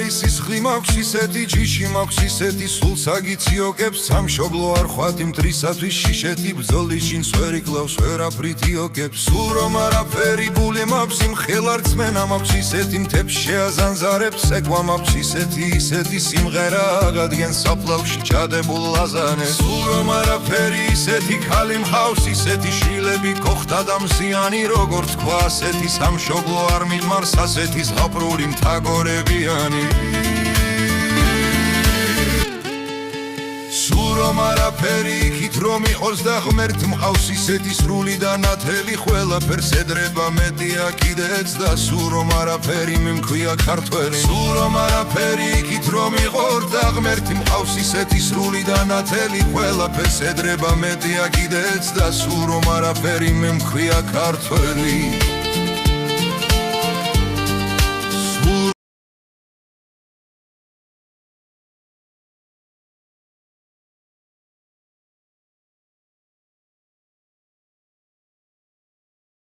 არის სისხლი მაქვს ისეთი ჯიში მაქვს ისეთი სულ საგიციოკებს სამშობლო არ ხვათი მტრისათვის შიშეთი ბრძოლის შინს ვერ იკლავს ვერაფრით იოკებს სულ რომ არაფერი გული მაქვს იმ ხელარ წმენა მაქვს ისეთი მთებს შეაზანზარებს ეკვა მაქვს ისეთი სიმღერა აღადგენს საფლავში ჩადებულ ლაზანებს სულ რომ არაფერი ისეთი ქალი მყავს ისეთი შვილები გოხდა და მზიანი როგორ თქვა ასეთი სამშობლო არ მიღმარს ასეთი ზღაპრული მთაგორებიანი სულ რომ არაფერი იქით რომ იყოს და ღმერთ მყავს ისეთი სრული და ნათელი ყველაფერს ედრება მეტია კიდეც და სულ რომ არაფერი მე მქვია ქართველი სულ რომ არაფერი იქით რომ იყოს და ღმერთ მყავს ისეთი სრული და ნათელი ყველაფერს ედრება მეტია კიდეც და სულ რომ არაფერი მე მქვია ქართველი